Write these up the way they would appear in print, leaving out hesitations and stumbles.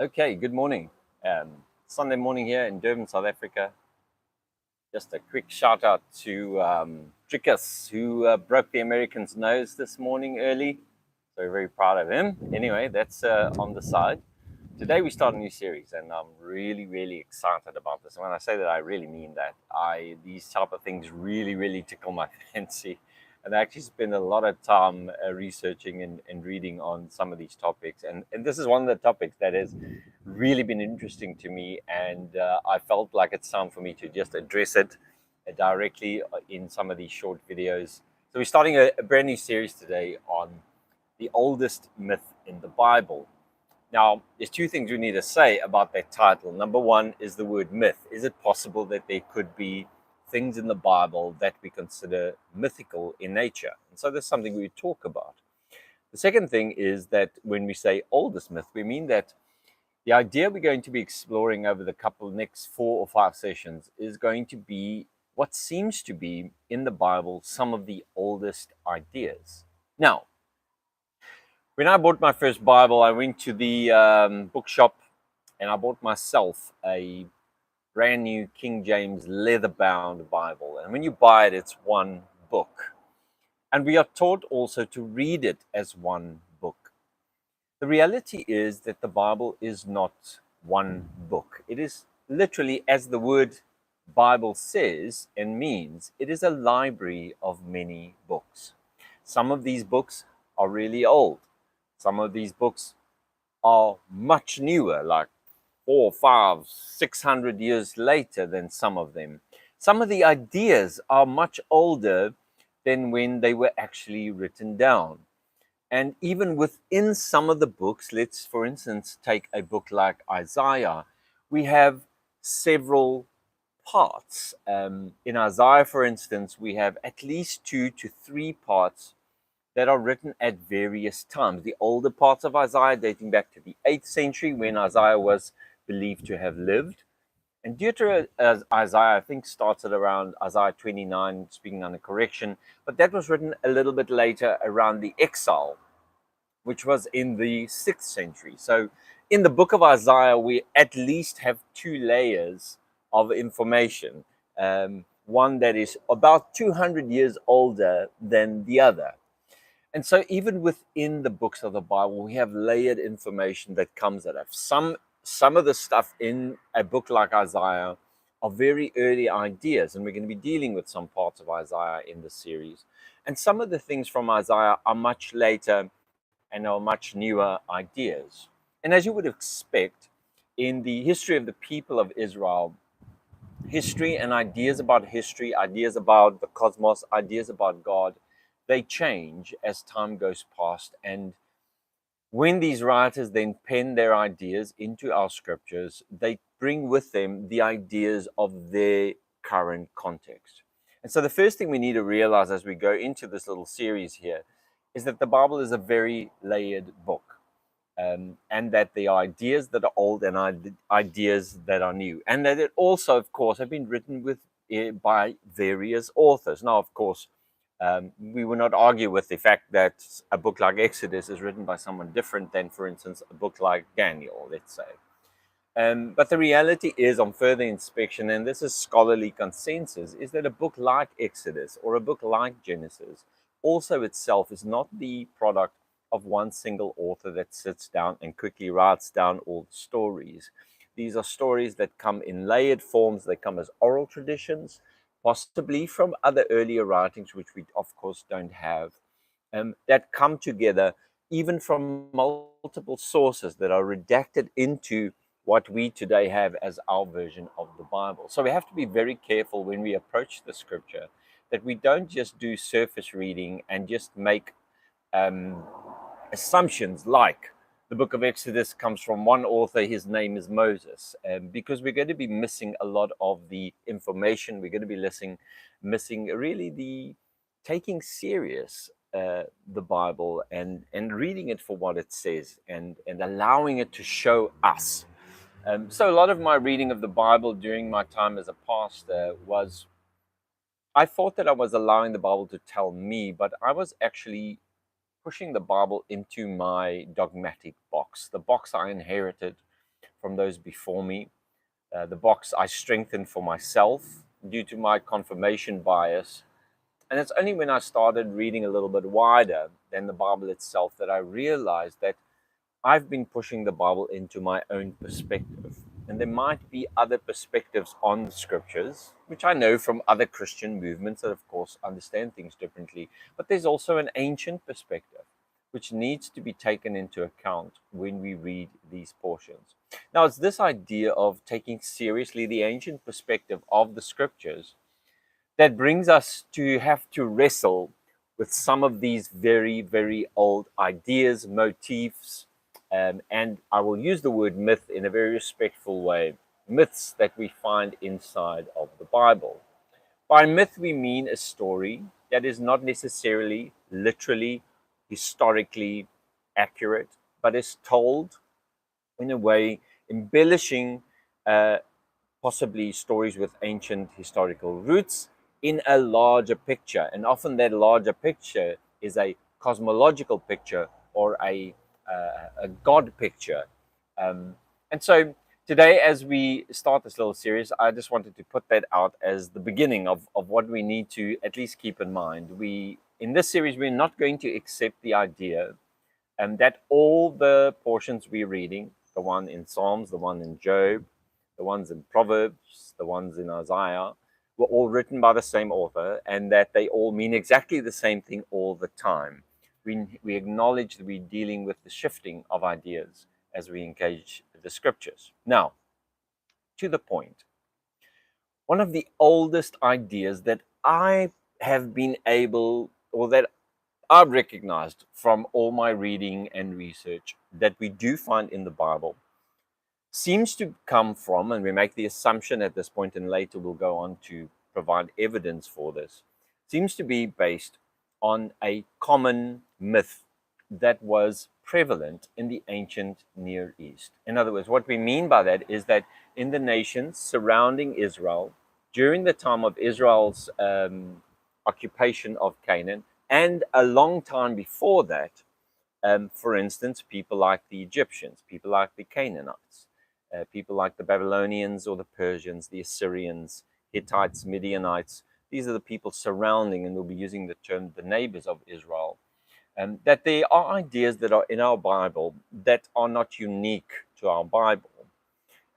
Okay, good morning. Sunday morning here in Durban, South Africa. Just a quick shout out to Trickus, who broke the American's nose this morning early. So we're very proud of him. Anyway, that's on the side. Today we start a new series, and I'm really, really excited about this. And when I say that, I really mean that. These type of things really tickle my fancy, and I actually spend a lot of time researching and reading on some of these topics. And this is one of the topics that has really been interesting to me, and I felt like it's time for me to just address it directly in some of these short videos. So we're starting a brand new series today on the oldest myth in the Bible. Now, there's two things we need to say about that title. Number one is the word myth. Is it possible that there could be things in the Bible that we consider mythical in nature? And so that's something we talk about. The second thing is that when we say oldest myth, we mean that the idea we're going to be exploring over the next 4 or 5 sessions is going to be what seems to be in the Bible some of the oldest ideas. Now, when I bought my first Bible, I went to the bookshop and I bought myself a brand new King James leather-bound Bible. And when you buy it, it's one book. And we are taught also to read it as one book. The reality is that the Bible is not one book. It is literally, as the word Bible says and means, it is a library of many books. Some of these books are really old. Some of these books are much newer, like 4, 5, 600 years later than some of them. Some of the ideas are much older than when they were actually written down. And even within some of the books, let's, for instance, take a book like Isaiah, we have several parts. In Isaiah, for instance, we have at least 2 to 3 parts that are written at various times. The older parts of Isaiah dating back to the 8th century when Isaiah was believed to have lived. And Deuteronomy, Isaiah, I think, starts at around Isaiah 29, speaking under correction, but that was written a little bit later around the exile, which was in the 6th century. So in the book of Isaiah, we at least have 2 layers of information, one that is about 200 years older than the other. And so even within the books of the Bible, we have layered information that comes at us. Some of the stuff in a book like Isaiah are very early ideas, and we're going to be dealing with some parts of Isaiah in this series. And some of the things from Isaiah are much later and are much newer ideas. And as you would expect, in the history of the people of Israel, history and ideas about history, ideas about the cosmos, ideas about God, they change as time goes past. And when these writers then pen their ideas into our scriptures, they bring with them the ideas of their current context. And so the first thing we need to realize as we go into this little series here is that the Bible is a very layered book. And that the ideas that are old and ideas that are new, and that it also, of course, have been written by various authors. Now, of course, we will not argue with the fact that a book like Exodus is written by someone different than, for instance, a book like Daniel, let's say. But the reality is, on further inspection, and this is scholarly consensus, is that a book like Exodus or a book like Genesis also itself is not the product of one single author that sits down and quickly writes down all the stories. These are stories that come in layered forms. They come as oral traditions, possibly from other earlier writings, which we, of course, don't have, that come together even from multiple sources that are redacted into what we today have as our version of the Bible. So we have to be very careful when we approach the scripture that we don't just do surface reading and just make assumptions like the book of Exodus comes from one author, his name is Moses, because we're going to be missing a lot of the information. We're going to be missing really the taking serious the Bible and reading it for what it says and allowing it to show us. So a lot of my reading of the Bible during my time as a pastor was, I thought that I was allowing the Bible to tell me, but I was actually pushing the Bible into my dogmatic box, the box I inherited from those before me. The box I strengthened for myself due to my confirmation bias. And it's only when I started reading a little bit wider than the Bible itself that I realized that I've been pushing the Bible into my own perspective. And there might be other perspectives on the scriptures, which I know from other Christian movements that, of course, understand things differently. But there's also an ancient perspective, which needs to be taken into account when we read these portions. Now, it's this idea of taking seriously the ancient perspective of the scriptures that brings us to have to wrestle with some of these very, very old ideas, motifs, and I will use the word myth in a very respectful way, myths that we find inside of the Bible. By myth, we mean a story that is not necessarily literally, historically accurate, but is told in a way embellishing possibly stories with ancient historical roots in a larger picture. And often that larger picture is a cosmological picture or a God picture. And so today, as we start this little series, I just wanted to put that out as the beginning of what we need to at least keep in mind. In this series, we're not going to accept the idea that all the portions we're reading, the one in Psalms, the one in Job, the ones in Proverbs, the ones in Isaiah, were all written by the same author, and that they all mean exactly the same thing all the time. We acknowledge that we're dealing with the shifting of ideas as we engage the scriptures. Now, to the point. One of the oldest ideas that I have been able, or that I've recognized from all my reading and research that we do find in the Bible, seems to come from, and we make the assumption at this point and later we'll go on to provide evidence for this, seems to be based on a common myth that was prevalent in the ancient Near East. In other words, what we mean by that is that in the nations surrounding Israel, during the time of Israel's occupation of Canaan, and a long time before that, for instance, people like the Egyptians, people like the Canaanites, people like the Babylonians or the Persians, the Assyrians, Hittites, Midianites. These are the people surrounding, and we'll be using the term the neighbors of Israel. That there are ideas that are in our Bible that are not unique to our Bible,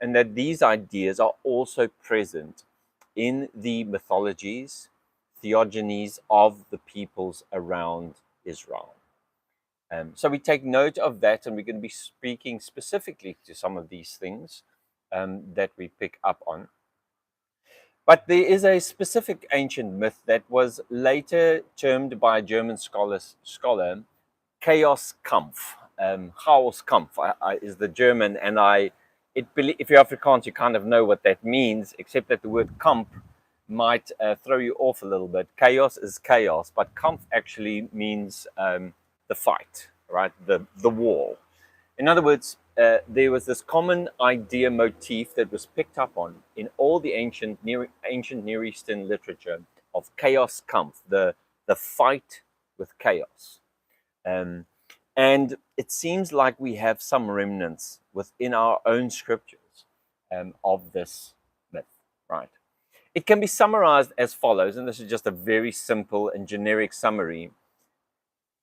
and that these ideas are also present in the mythologies, theogonies of the peoples around Israel. So we take note of that, and we're going to be speaking specifically to some of these things that we pick up on. But there is a specific ancient myth that was later termed by a German scholar Chaos Kampf. Chaos Kampf is the German, and if you're Afrikaans, you kind of know what that means, except that the word Kampf might throw you off a little bit. Chaos is chaos, but Kampf actually means the fight, right? The war. In other words, there was this common idea motif that was picked up on in all the ancient Near Eastern literature of Chaos Kampf, the fight with chaos. And it seems like we have some remnants within our own scriptures of this myth, right? It can be summarized as follows, and this is just a very simple and generic summary.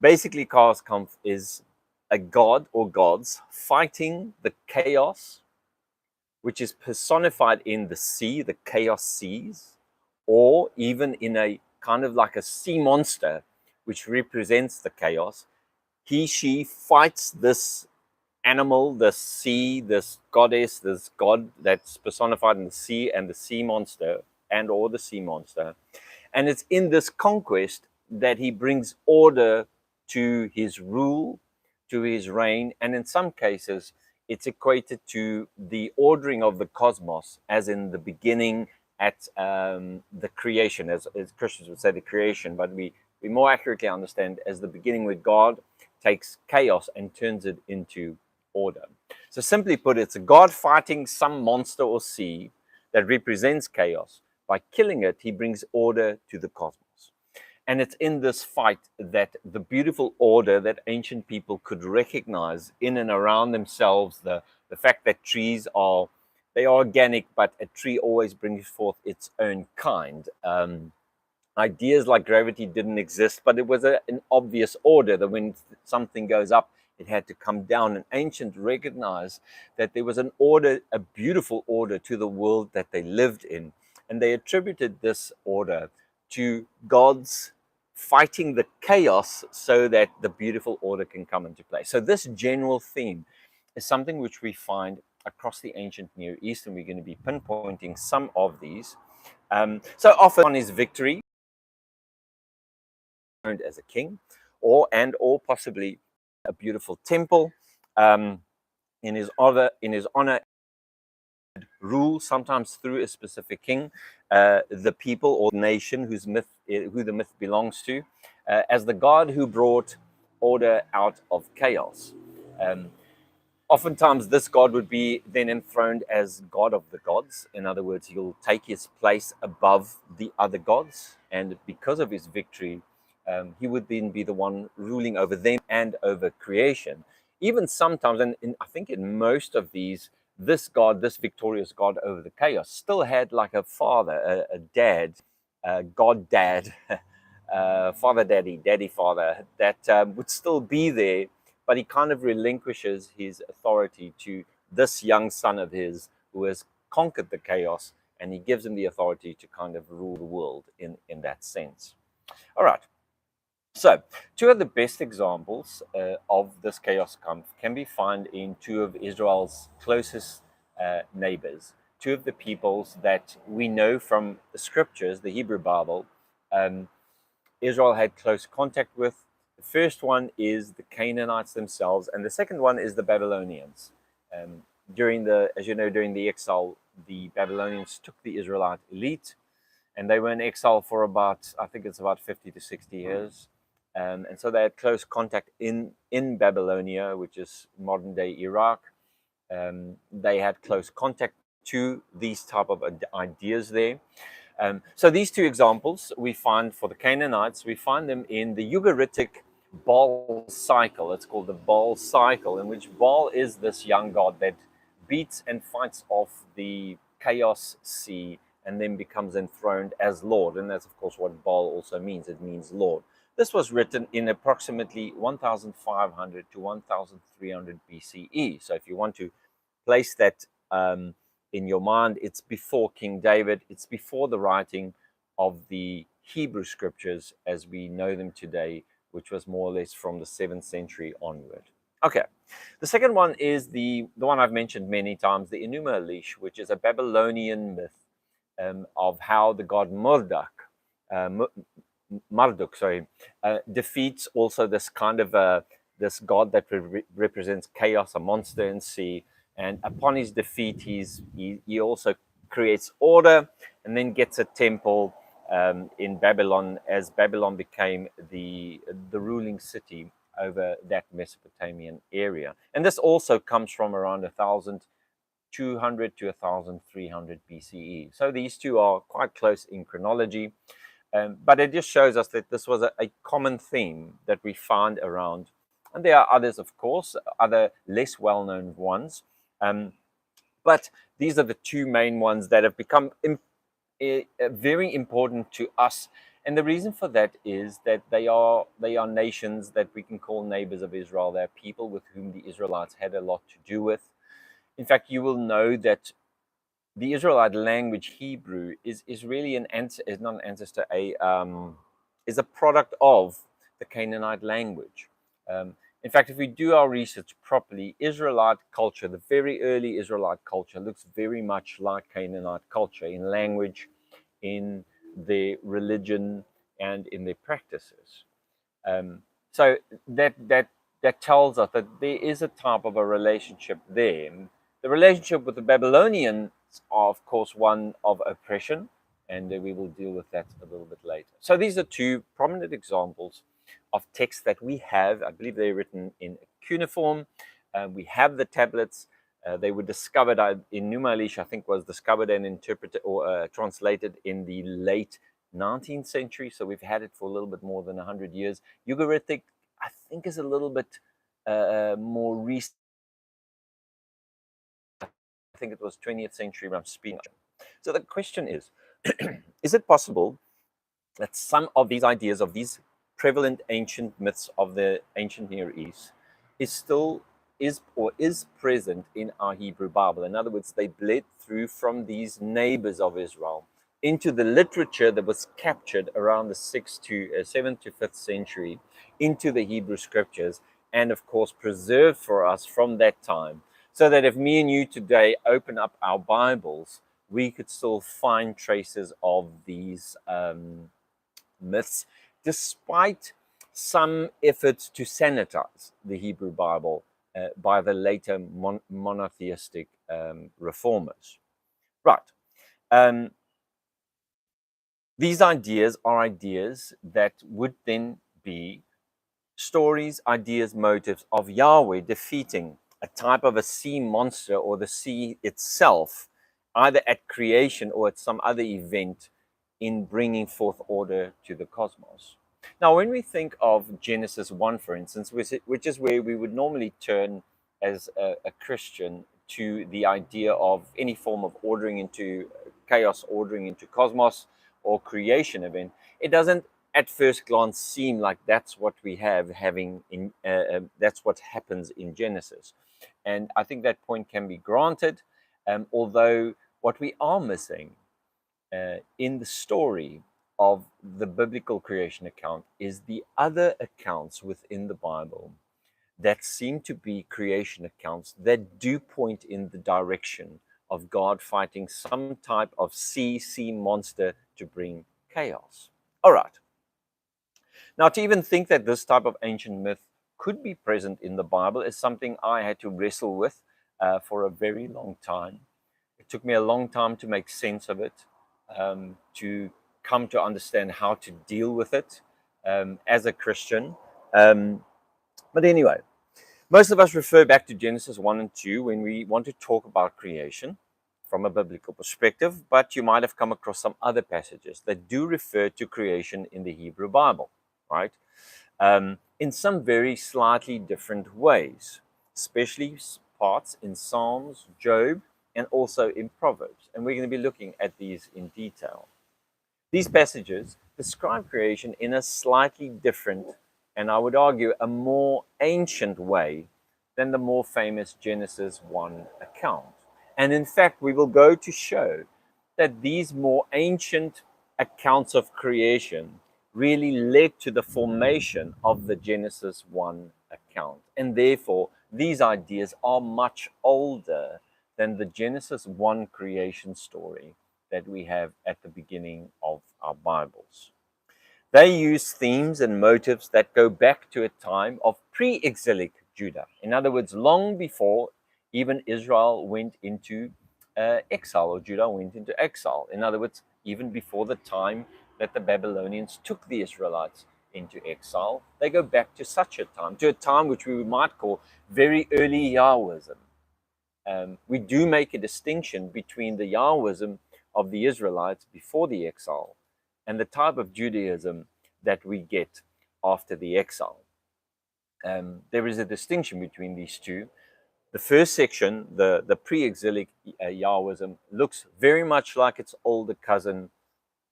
Basically, Chaos Kampf is a god or gods fighting the chaos, which is personified in the sea, the chaos seas, or even in a kind of like a sea monster, which represents the chaos. She fights this animal, this sea, this goddess, this god that's personified in the sea and the sea monster or the sea monster. And it's in this conquest that he brings order to his rule, to his reign, and in some cases, it's equated to the ordering of the cosmos, as in the beginning at the creation, as Christians would say the creation, but we more accurately understand as the beginning where God takes chaos and turns it into order. So simply put, it's a God fighting some monster or sea that represents chaos. By killing it, he brings order to the cosmos. And it's in this fight that the beautiful order that ancient people could recognize in and around themselves, the fact that trees are, they are organic, but a tree always brings forth its own kind. Ideas like gravity didn't exist, but it was an obvious order that when something goes up, it had to come down. And ancient recognized that there was an order, a beautiful order to the world that they lived in. And they attributed this order to gods fighting the chaos so that the beautiful order can come into play. So this general theme is something which we find across the ancient Near East, and we're going to be pinpointing some of these. So often on his victory as a king, or possibly a beautiful temple in his honor, rule sometimes through a specific king, the people or nation who the myth belongs to, as the god who brought order out of chaos. Oftentimes, this god would be then enthroned as god of the gods. In other words, he'll take his place above the other gods, and because of his victory, he would then be the one ruling over them and over creation. Even sometimes, and I think in most of these, this god, this victorious god over the chaos, still had like a father, a dad, god dad, father daddy, daddy father, that would still be there, but he kind of relinquishes his authority to this young son of his who has conquered the chaos, and he gives him the authority to kind of rule the world in that sense. All right. So, two of the best examples of this chaos can be found in two of Israel's closest neighbors, two of the peoples that we know from the scriptures, the Hebrew Bible, Israel had close contact with. The first one is the Canaanites themselves, and the second one is the Babylonians. During the exile, the Babylonians took the Israelite elite, and they were in exile for about 50 to 60 years. And so they had close contact in Babylonia, which is modern day Iraq. They had close contact to these type of ideas there. So these two examples we find for the Canaanites, we find them in the Ugaritic Baal cycle. It's called the Baal cycle, in which Baal is this young god that beats and fights off the chaos sea and then becomes enthroned as Lord. And that's, of course, what Baal also means. It means Lord. This was written in approximately 1500 to 1300 BCE. So if you want to place that in your mind, it's before King David. It's before the writing of the Hebrew scriptures as we know them today, which was more or less from the 7th century onward. Okay, the second one is the one I've mentioned many times, the Enuma Elish, which is a Babylonian myth of how the god Marduk defeats also this kind of this god that represents chaos, a monster in sea. And upon his defeat, he also creates order and then gets a temple in Babylon, as Babylon became the ruling city over that Mesopotamian area. And this also comes from around 1200 to 1300 BCE. So these two are quite close in chronology. But it just shows us that this was a common theme that we found around. And there are others, of course, other less well-known ones. But these are the two main ones that have become very important to us. And the reason for that is that they are nations that we can call neighbors of Israel. They're people with whom the Israelites had a lot to do with. In fact, you will know that the Israelite language, Hebrew, is really is a product of the Canaanite language. In fact, if we do our research properly, Israelite culture, the very early Israelite culture, looks very much like Canaanite culture in language, in their religion, and in their practices. So that tells us that there is a type of a relationship there. The relationship with the Babylonians are, of course, one of oppression, and we will deal with that a little bit later. So these are two prominent examples of texts that we have. I believe they're written in cuneiform. We have the tablets. They were discovered in Enuma Elish, I think, was discovered and interpreted or translated in the late 19th century, so we've had it for a little bit more than 100 years. Ugaritic, I think, is a little bit more recent. I think it was 20th century when I'm speaking. So the question is it possible that some of these ideas, of these prevalent ancient myths of the ancient Near East, is still is present in our Hebrew Bible? In other words, they bled through from these neighbors of Israel into the literature that was captured around the 7th to 5th century into the Hebrew scriptures, and of course preserved for us from that time, so that if me and you today open up our Bibles, we could still find traces of these myths, despite some efforts to sanitize the Hebrew Bible by the later monotheistic reformers. Right. Um, these ideas are ideas that would then be stories, ideas, motives of Yahweh defeating a type of a sea monster or the sea itself, either at creation or at some other event, in bringing forth order to the cosmos. Now, when we think of Genesis 1, for instance, which is where we would normally turn as a Christian to the idea of any form of ordering into chaos, ordering into cosmos or creation event, it doesn't at first glance seem like that's what we have having in that's what happens in Genesis. And I think that point can be granted, although what we are missing in the story of the biblical creation account is the other accounts within the Bible that seem to be creation accounts that do point in the direction of God fighting some type of sea monster to bring chaos. All right. Now, to even think that this type of ancient myth could be present in the Bible is something I had to wrestle with for a very long time. It took me a long time to make sense of it, to come to understand how to deal with it as a Christian. But anyway, most of us refer back to Genesis 1 and 2 when we want to talk about creation from a biblical perspective, but you might have come across some other passages that do refer to creation in the Hebrew Bible, right? In some very slightly different ways, especially parts in Psalms, Job, and also in Proverbs. And we're going to be looking at these in detail. These passages describe creation in a slightly different, and I would argue a more ancient way than the more famous Genesis 1 account. And in fact, we will go to show that these more ancient accounts of creation really led to the formation of the Genesis 1 account. And therefore, these ideas are much older than the Genesis 1 creation story that we have at the beginning of our Bibles. They use themes and motives that go back to a time of pre-exilic Judah. In other words, long before even Israel went into exile, or Judah went into exile. In other words, even before the time that the Babylonians took the Israelites into exile, they go back to such a time which we might call very early Yahwism. We do make a distinction between the Yahwism of the Israelites before the exile and the type of Judaism that we get after the exile. There is a distinction between these two. The first section, the pre-exilic Yahwism, looks very much like its older cousin,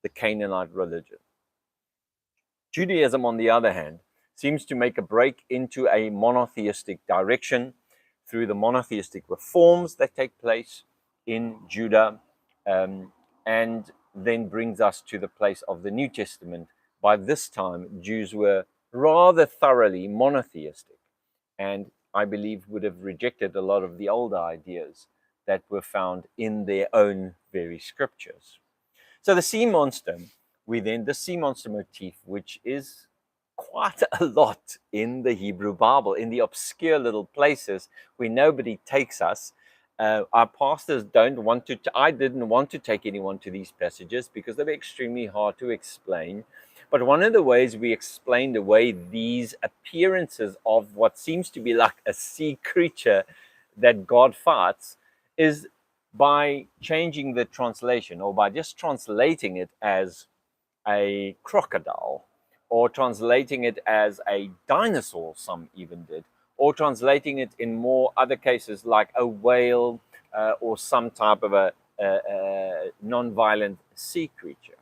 the Canaanite religion. Judaism, on the other hand, seems to make a break into a monotheistic direction through the monotheistic reforms that take place in Judah, and then brings us to the place of the New Testament. By this time, Jews were rather thoroughly monotheistic, and I believe would have rejected a lot of the older ideas that were found in their own very scriptures. So the sea monster, the sea monster motif, which is quite a lot in the Hebrew Bible, in the obscure little places where nobody takes us. Our pastors don't want to, I didn't want to take anyone to these passages because they were extremely hard to explain. But one of the ways we explained away these appearances of what seems to be like a sea creature that God fights is by changing the translation, or by just translating it as a crocodile, or translating it as a dinosaur, some even did, or translating it in more other cases like a whale or some type of a non-violent sea creature.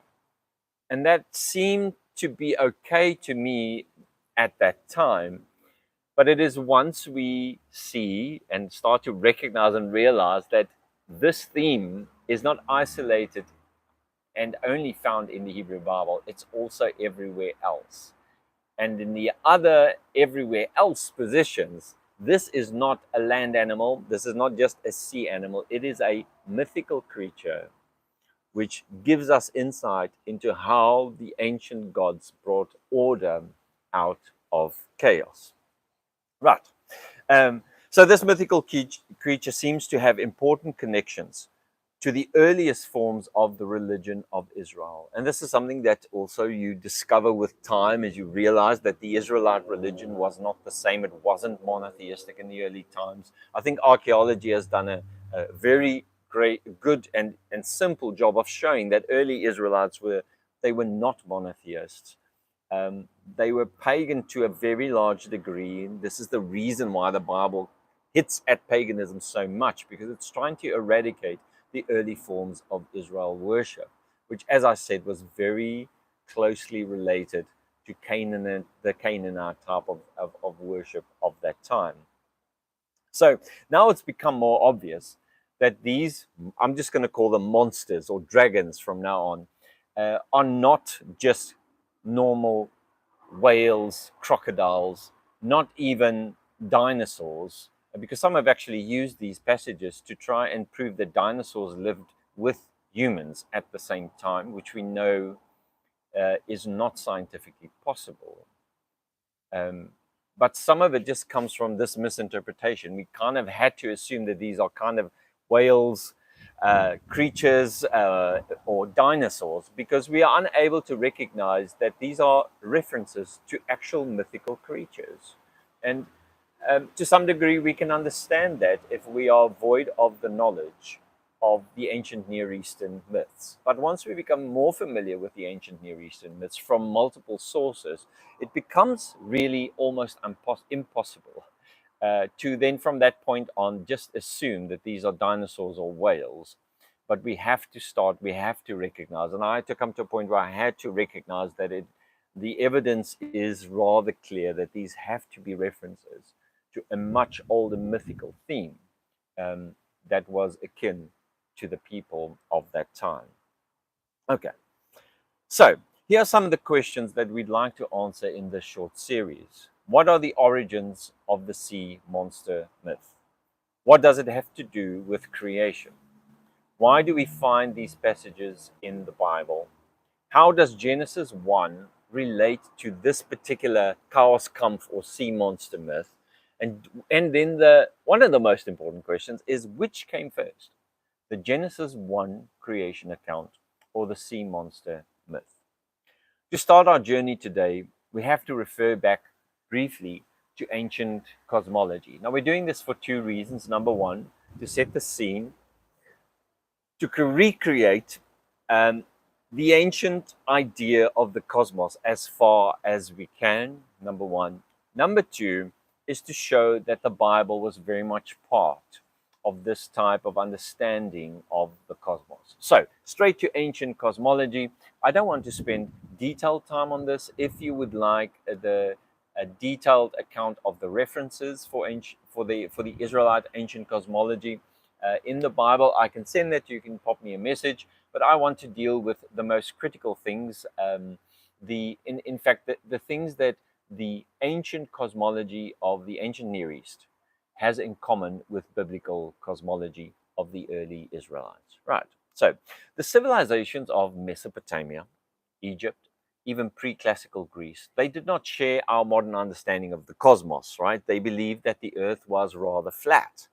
And that seemed to be okay to me at that time. But it is once we see and start to recognize and realize that this theme is not isolated and only found in the Hebrew Bible, it's also everywhere else. And in the other everywhere else positions, this is not a land animal, this is not just a sea animal, it is a mythical creature which gives us insight into how the ancient gods brought order out of chaos. Right. So this mythical creature seems to have important connections to the earliest forms of the religion of Israel. And this is something that also you discover with time as you realize that the Israelite religion was not the same. It wasn't monotheistic in the early times. I think archaeology has done a very great, good and simple job of showing that early Israelites were not monotheists. They were pagan to a very large degree. This is the reason why the Bible hits at paganism so much, because it's trying to eradicate the early forms of Israel worship, which, as I said, was very closely related to Canaan, the Canaanite type of worship of that time. So now it's become more obvious that these, I'm just going to call them monsters or dragons from now on, are not just normal whales, crocodiles, not even dinosaurs, because some have actually used these passages to try and prove that dinosaurs lived with humans at the same time, which we know is not scientifically possible. But some of it just comes from this misinterpretation. We kind of had to assume that these are kind of whales, creatures, or dinosaurs, because we are unable to recognize that these are references to actual mythical creatures. And to some degree, we can understand that if we are void of the knowledge of the ancient Near Eastern myths. But once we become more familiar with the ancient Near Eastern myths from multiple sources, it becomes really almost impossible to then from that point on just assume that these are dinosaurs or whales. But we have to recognize, and I had to come to a point where I had to recognize that the evidence is rather clear that these have to be references to a much older mythical theme that was akin to the people of that time. Okay, so here are some of the questions that we'd like to answer in this short series. What are the origins of the sea monster myth? What does it have to do with creation? Why do we find these passages in the Bible? How does Genesis 1 relate to this particular Chaos Kampf or sea monster myth? And then one of the most important questions is, which came first? The Genesis 1 creation account or the sea monster myth? To start our journey today, we have to refer back briefly to ancient cosmology. Now, we're doing this for two reasons. Number one, to set the scene, to recreate the ancient idea of the cosmos as far as we can, number one. Number two is to show that the Bible was very much part of this type of understanding of the cosmos. So, straight to ancient cosmology. I don't want to spend detailed time on this. If you would like a detailed account of the references for the Israelite ancient cosmology in the Bible, I can send that. You can pop me a message. But I want to deal with the most critical things. In fact, the things that the ancient cosmology of the ancient Near East has in common with biblical cosmology of the early Israelites. Right. So the civilizations of Mesopotamia, Egypt, even pre-classical Greece, they did not share our modern understanding of the cosmos, right? They believed that the earth was rather flat,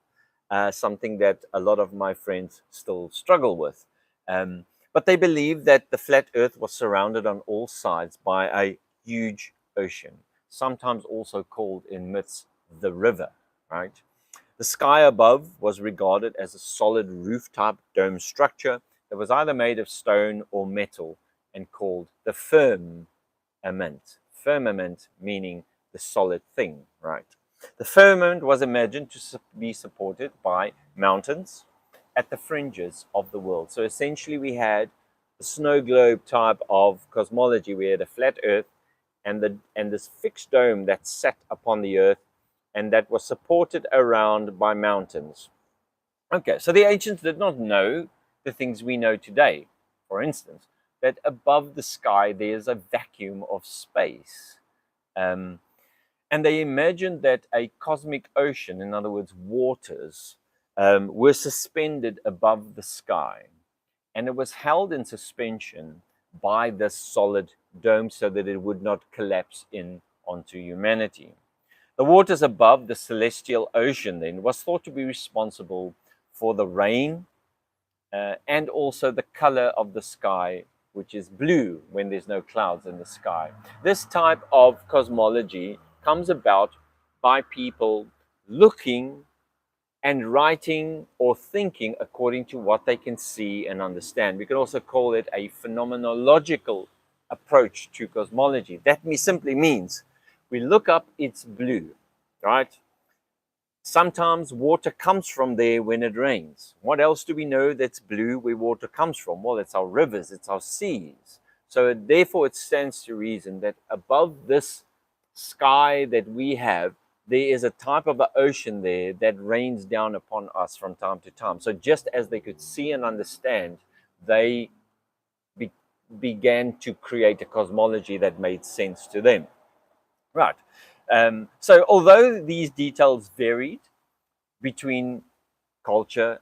something that a lot of my friends still struggle with. But they believed that the flat earth was surrounded on all sides by a huge ocean, sometimes also called in myths the river, right? The sky above was regarded as a solid roof-type dome structure that was either made of stone or metal and called the firmament. Firmament meaning the solid thing, right? The firmament was imagined to be supported by mountains at the fringes of the world. So essentially we had a snow globe type of cosmology. We had a flat earth and this fixed dome that sat upon the earth and that was supported around by mountains. Okay, so the ancients did not know the things we know today. For instance, that above the sky there's a vacuum of space. And they imagined that a cosmic ocean, in other words, waters, were suspended above the sky. And it was held in suspension by this solid dome so that it would not collapse in onto humanity. The waters above the celestial ocean then was thought to be responsible for the rain and also the color of the sky, which is blue when there's no clouds in the sky. This type of cosmology comes about by people looking and writing or thinking according to what they can see and understand. We can also call it a phenomenological approach to cosmology. That simply means we look up, it's blue, right? Sometimes water comes from there when it rains. What else do we know that's blue where water comes from? Well, it's our rivers, it's our seas. So therefore it stands to reason that above this sky that we have, there is a type of an ocean there that rains down upon us from time to time. So just as they could see and understand, they began to create a cosmology that made sense to them. Right. So although these details varied between culture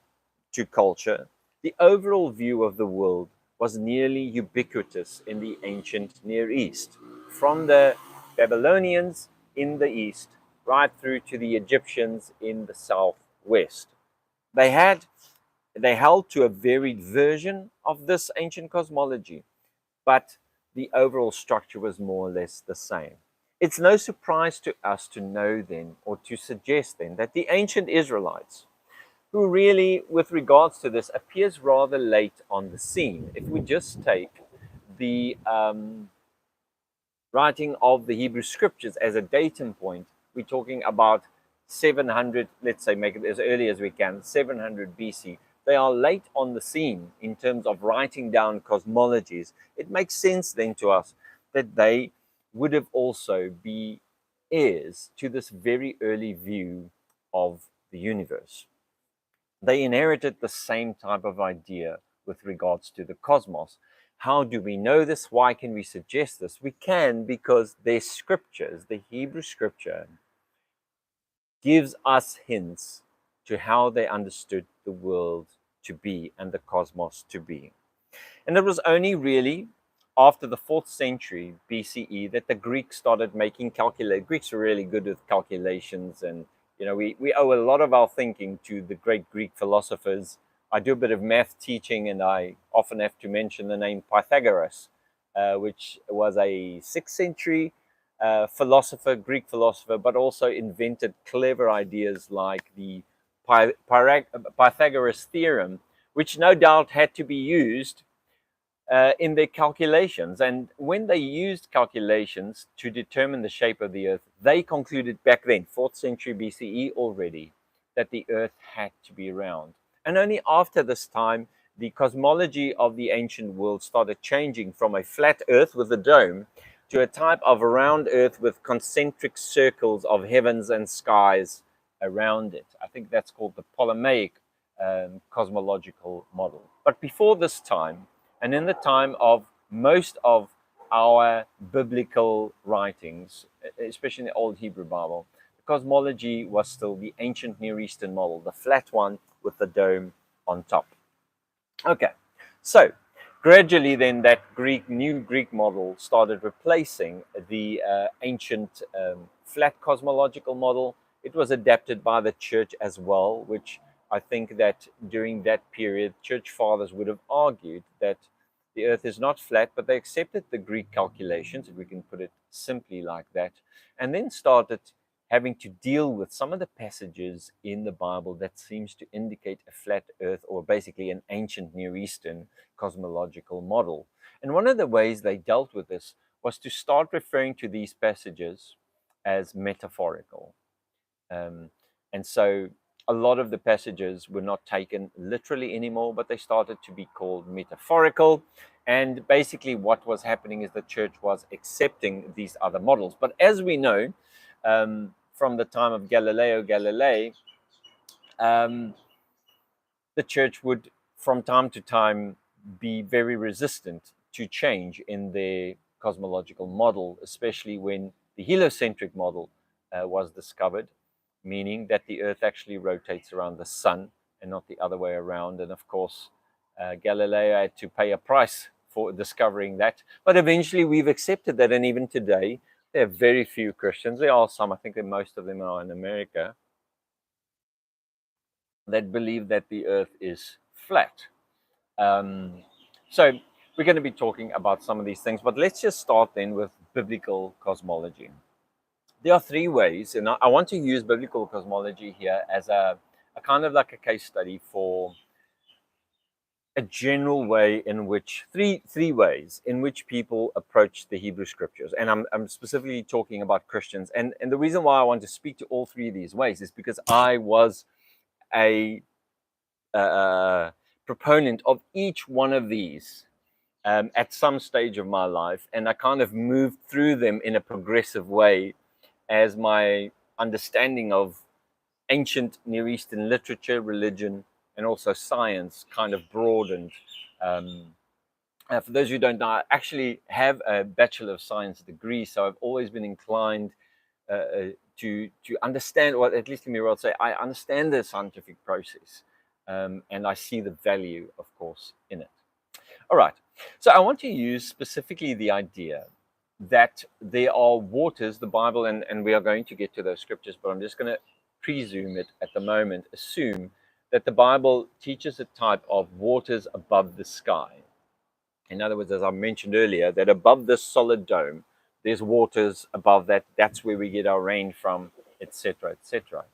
to culture, the overall view of the world was nearly ubiquitous in the ancient Near East, from the Babylonians in the east right through to the Egyptians in the southwest. They held to a varied version of this ancient cosmology, but the overall structure was more or less the same. It's no surprise to us to know then, or to suggest then, that the ancient Israelites, who really, with regards to this, appears rather late on the scene. If we just take the writing of the Hebrew scriptures as a datum point, we're talking about 700, let's say, make it as early as we can, 700 BC. They are late on the scene in terms of writing down cosmologies. It makes sense then to us that they would have also be heirs to this very early view of the universe. They inherited the same type of idea with regards to the cosmos. How do we know this? Why can we suggest this? We can because their scriptures, the Hebrew scripture, gives us hints to how they understood the world to be and the cosmos to be. And it was only really after the 4th century BCE that the Greeks started making calculations. Greeks were really good with calculations, and we owe a lot of our thinking to the great Greek philosophers. I do a bit of math teaching, and I often have to mention the name Pythagoras, which was a 6th century philosopher, Greek philosopher, but also invented clever ideas like the Pythagoras theorem, which no doubt had to be used in their calculations. And when they used calculations to determine the shape of the earth, they concluded back then, 4th century BCE already, that the earth had to be round. And only after this time, the cosmology of the ancient world started changing from a flat earth with a dome to a type of round earth with concentric circles of heavens and skies around it. I think that's called the Ptolemaic cosmological model. But before this time, and in the time of most of our biblical writings, especially in the Old Hebrew Bible, the cosmology was still the ancient Near Eastern model, the flat one with the dome on top. Okay, so gradually then that new Greek model started replacing the ancient flat cosmological model. It was adapted by the church as well, which I think that during that period, church fathers would have argued that the earth is not flat, but they accepted the Greek calculations, if we can put it simply like that, and then started having to deal with some of the passages in the Bible that seems to indicate a flat earth, or basically an ancient Near Eastern cosmological model. And one of the ways they dealt with this was to start referring to these passages as metaphorical. And so a lot of the passages were not taken literally anymore, but they started to be called metaphorical. And basically what was happening is the church was accepting these other models. But as we know, from the time of Galileo Galilei, the church would, from time to time, be very resistant to change in their cosmological model, especially when the heliocentric model was discovered, meaning that the Earth actually rotates around the sun and not the other way around. And of course, Galileo had to pay a price for discovering that. But eventually we've accepted that, and even today, there are very few Christians. There are some, I think that most of them are in America, that believe that the Earth is flat. So we're going to be talking about some of these things, but let's just start then with biblical cosmology. There are three ways, and I want to use biblical cosmology here as a kind of like a case study for a general way in which three ways in which people approach the Hebrew scriptures. And I'm specifically talking about Christians. And the reason why I want to speak to all three of these ways is because I was a proponent of each one of these at some stage of my life, and I kind of moved through them in a progressive way as my understanding of ancient Near Eastern literature, religion, and also science kind of broadened. For those who don't know, I actually have a Bachelor of Science degree, so I've always been inclined to understand, or at least let me say, I understand the scientific process, and I see the value, of course, in it. All right, so I want to use specifically the idea that there are waters, the Bible, and we are going to get to those scriptures, but I'm just going to presume it at the moment, assume that the Bible teaches a type of waters above the sky. In other words, as I mentioned earlier, that above this solid dome, there's waters above that. That's where we get our rain from, etc., etc.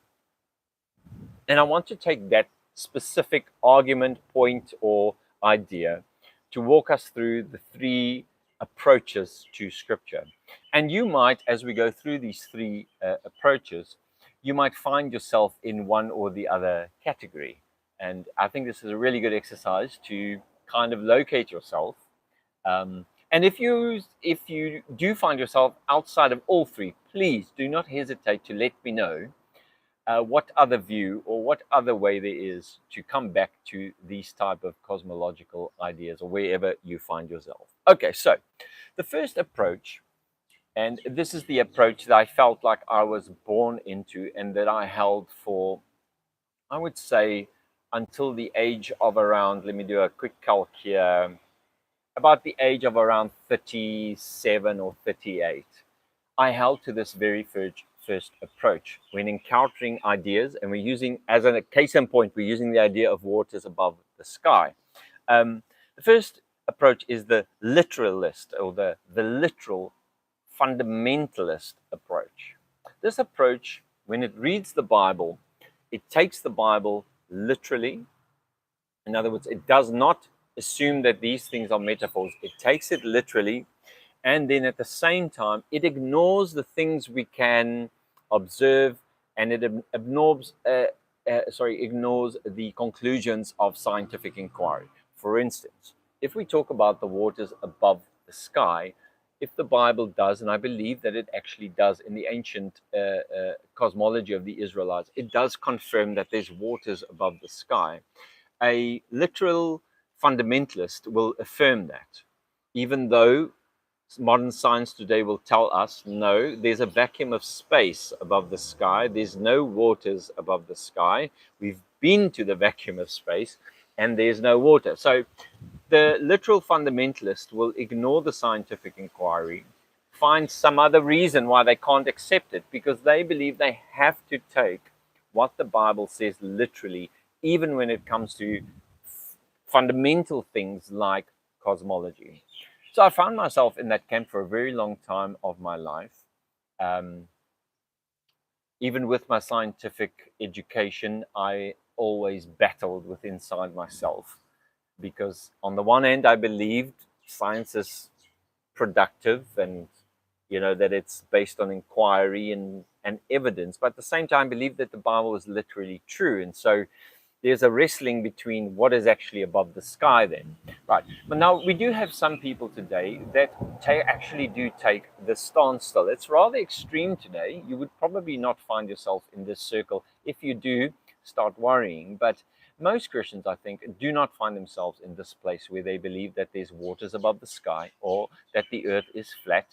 And I want to take that specific argument, point, or idea to walk us through the three approaches to Scripture. And you might, as we go through these three approaches, you might find yourself in one or the other category. And I think this is a really good exercise to kind of locate yourself. And if you do find yourself outside of all three, please do not hesitate to let me know what other view or what other way there is to come back to these type of cosmological ideas, or wherever you find yourself. Okay, so the first approach, and this is the approach that I felt like I was born into and that I held for, I would say, until the age of around, let me do a quick calc here, about the age of around 37 or 38. I held to this very first approach when encountering ideas, and we're using, as a case in point, we're using the idea of waters above the sky. The first approach is the literalist, or the literal fundamentalist approach. This approach, when it reads the Bible, it takes the Bible literally. In other words, it does not assume that these things are metaphors. It takes it literally, and then at the same time, it ignores the things we can observe, and it ignores the conclusions of scientific inquiry. For instance, if we talk about the waters above the sky, if the Bible does, and I believe that it actually does in the ancient cosmology of the Israelites, it does confirm that there's waters above the sky. A literal fundamentalist will affirm that, even though modern science today will tell us, no, there's a vacuum of space above the sky. There's no waters above the sky. We've been to the vacuum of space, and there's no water. So the literal fundamentalist will ignore the scientific inquiry, find some other reason why they can't accept it, because they believe they have to take what the Bible says literally, even when it comes to fundamental things like cosmology. So I found myself in that camp for a very long time of my life. even with my scientific education, I always battled with inside myself, because on the one hand, I believed science is productive, and that it's based on inquiry and evidence, but at the same time, I believed that the Bible is literally true. And so there's a wrestling between what is actually above the sky then. Right. But now we do have some people today that actually do take the stance still. It's rather extreme today. You would probably not find yourself in this circle. If you do, start worrying. But most Christians, I think, do not find themselves in this place where they believe that there's waters above the sky, or that the earth is flat,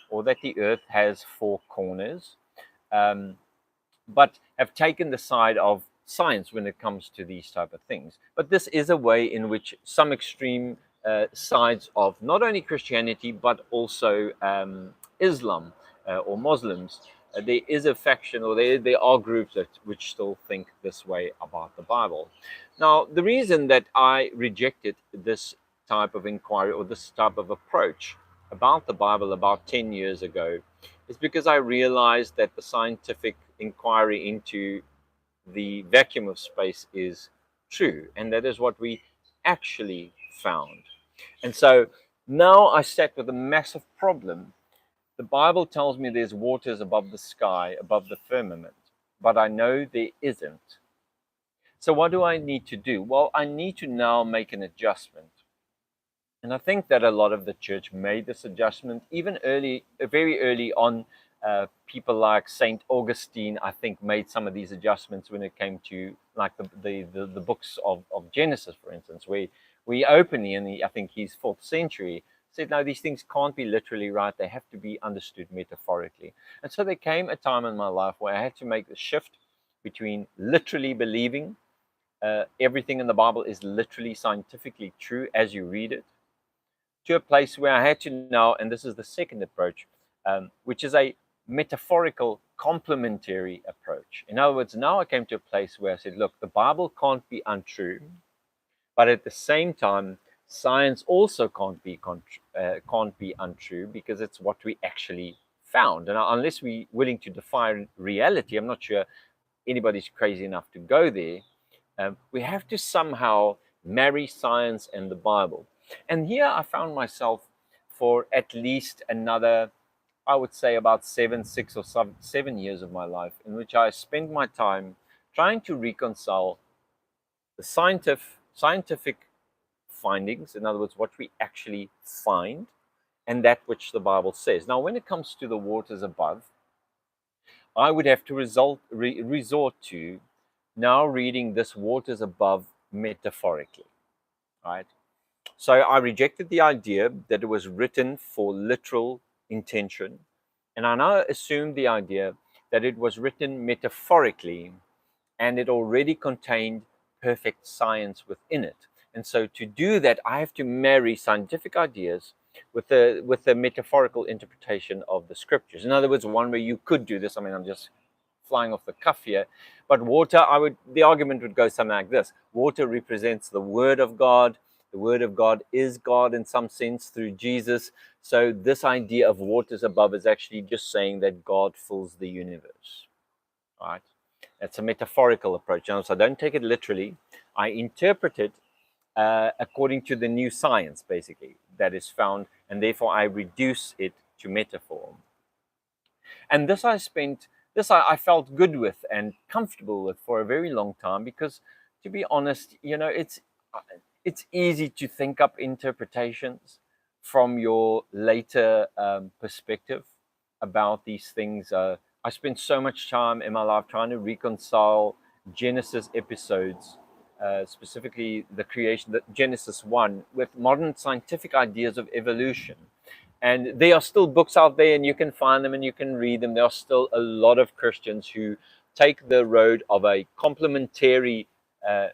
or that the earth has four corners, but have taken the side of science when it comes to these type of things. But this is a way in which some extreme sides of not only Christianity but also Islam or Muslims, there is a faction, or there are groups which still think this way about the Bible. Now, the reason that I rejected this type of inquiry or this type of approach about the Bible about 10 years ago is because I realized that the scientific inquiry into the vacuum of space is true, and that is what we actually found. And so now I sat with a massive problem. The Bible tells me there's waters above the sky, above the firmament, but I know there isn't. So what do I need to do? Well, I need to now make an adjustment. And I think that a lot of the church made this adjustment even very early on. People like Saint Augustine, I think, made some of these adjustments when it came to like the books of Genesis, for instance, where we openly, in I think his 4th century, said, no, these things can't be literally right. They have to be understood metaphorically. And so there came a time in my life where I had to make the shift between literally believing everything in the Bible is literally scientifically true as you read it, to a place where I had to now, and this is the second approach, which is a metaphorical complementary approach. In other words, now I came to a place where I said, look, the Bible can't be untrue, but at the same time, science also can't be untrue, because it's what we actually found. And unless we're willing to defy reality, I'm not sure anybody's crazy enough to go there. We have to somehow marry science and the Bible. And here I found myself for at least another, I would say about 6 or 7 years of my life, in which I spent my time trying to reconcile the scientific findings, in other words, what we actually find, and that which the Bible says. Now, when it comes to the waters above, I would have to resort to now reading this waters above metaphorically, right? So I rejected the idea that it was written for literal intention, and I now assumed the idea that it was written metaphorically, and it already contained perfect science within it. And so to do that, I have to marry scientific ideas with the metaphorical interpretation of the scriptures. In other words, one way you could do this, I mean, I'm just flying off the cuff here, but water, the argument would go something like this: water represents the Word of God. The Word of God is God in some sense through Jesus. So this idea of waters above is actually just saying that God fills the universe. All right? That's a metaphorical approach. So I don't take it literally. I interpret it according to the new science, basically, that is found, and therefore I reduce it to metaphor. And this I felt good with and comfortable with for a very long time, because, to be honest, it's easy to think up interpretations from your later perspective about these things. I spent so much time in my life trying to reconcile Genesis episodes, specifically the creation, Genesis 1, with modern scientific ideas of evolution. And there are still books out there, and you can find them and you can read them. There are still a lot of Christians who take the road of a complementary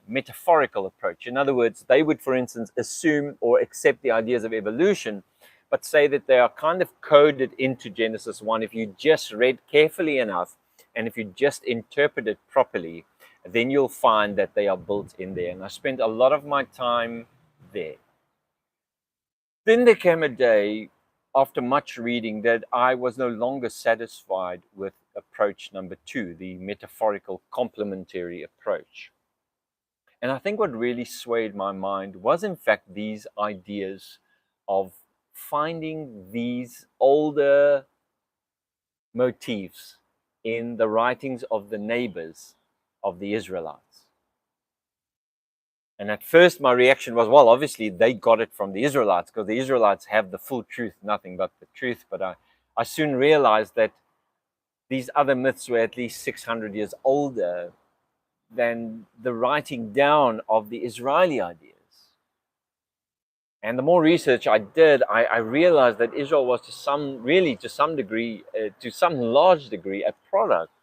metaphorical approach. In other words, they would, for instance, assume or accept the ideas of evolution, but say that they are kind of coded into Genesis 1 if you just read carefully enough, and if you just interpret it properly, then you'll find that they are built in there. And I spent a lot of my time there. Then there came a day after much reading, that I was no longer satisfied with approach number 2, the metaphorical complementary approach. And I think what really swayed my mind was, in fact, these ideas of finding these older motifs in the writings of the neighbors of the Israelites. And at first, my reaction was, well, obviously they got it from the Israelites, because the Israelites have the full truth, nothing but the truth. But I soon realized that these other myths were at least 600 years older than the writing down of the Israeli ideas. And the more research I did, I realized that Israel was to some large degree, a product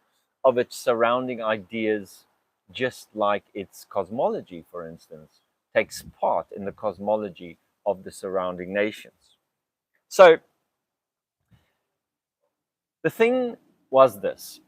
of its surrounding ideas, just like its cosmology, for instance, takes part in the cosmology of the surrounding nations. So the thing was this,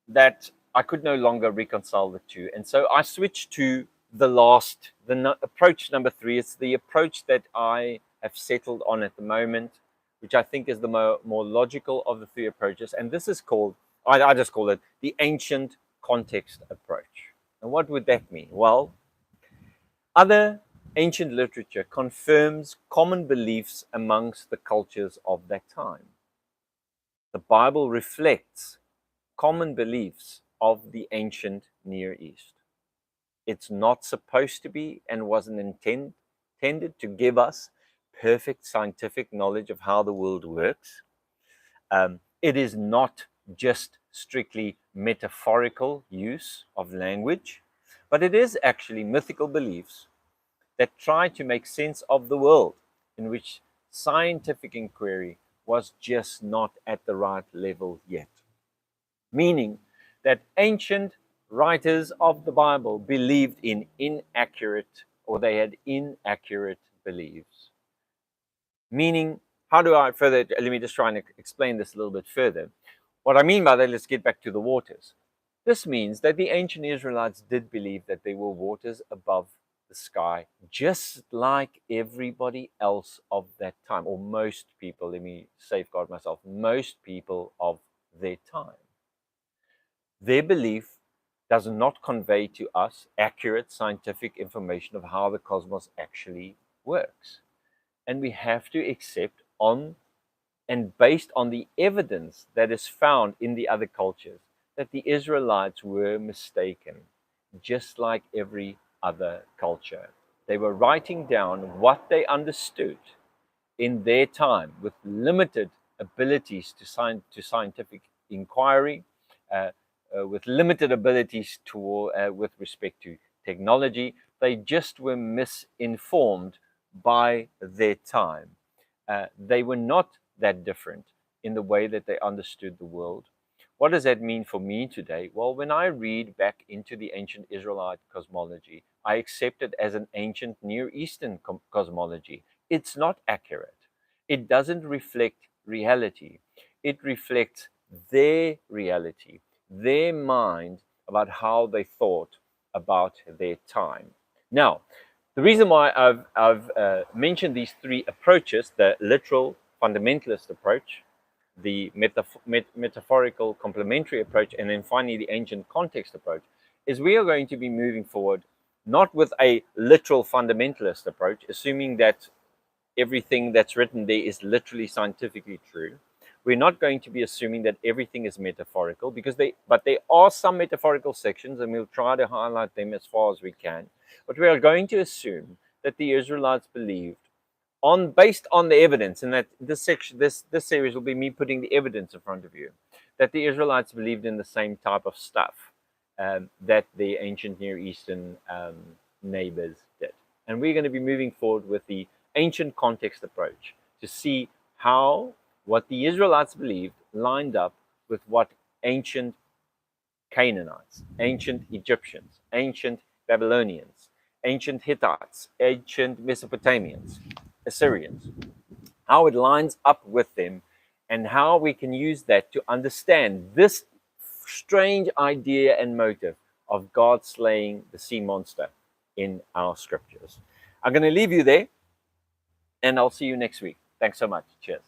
that I could no longer reconcile the two. And so I switched to the approach number 3. It's the approach that I have settled on at the moment, which I think is the more logical of the 3 approaches. And this is called, I just call it the ancient context approach. And what would that mean? Well, other ancient literature confirms common beliefs amongst the cultures of that time. The Bible reflects common beliefs of the ancient Near East. It's not supposed to be, and wasn't intended to give us perfect scientific knowledge of how the world works. It is not just strictly metaphorical use of language, but it is actually mythical beliefs that try to make sense of the world in which scientific inquiry was just not at the right level yet. Meaning that ancient writers of the Bible believed in inaccurate, or they had inaccurate beliefs. Meaning, let me just try and explain this a little bit further. What I mean by that, let's get back to the waters. This means that the ancient Israelites did believe that there were waters above the sky, just like everybody else of that time, or most people, let me safeguard myself, most people of their time. Their belief does not convey to us accurate scientific information of how the cosmos actually works. And we have to accept and based on the evidence that is found in the other cultures, that the Israelites were mistaken, just like every other culture. They were writing down what they understood in their time with limited abilities to scientific inquiry, with limited abilities with respect to technology. They just were misinformed by their time. They were not that different in the way that they understood the world. What does that mean for me today? Well, when I read back into the ancient Israelite cosmology, I accept it as an ancient Near Eastern cosmology. It's not accurate. It doesn't reflect reality. It reflects their reality, their mind about how they thought about their time. Now, the reason why I've mentioned these 3 approaches, the literal fundamentalist approach, the metaphorical complementary approach, and then finally the ancient context approach, is we are going to be moving forward not with a literal fundamentalist approach, assuming that everything that's written there is literally scientifically true. We're not going to be assuming that everything is metaphorical, but there are some metaphorical sections, and we'll try to highlight them as far as we can. But we are going to assume that the Israelites believed, based on the evidence, and that this series will be me putting the evidence in front of you, that the Israelites believed in the same type of stuff that the ancient Near Eastern neighbors did. And we're going to be moving forward with the ancient context approach to see how what the Israelites believed lined up with what ancient Canaanites, ancient Egyptians, ancient Babylonians, ancient Hittites, ancient Mesopotamians, Assyrians, how it lines up with them, and how we can use that to understand this strange idea and motive of God slaying the sea monster in our scriptures. I'm going to leave you there, and I'll see you next week. Thanks so much. Cheers.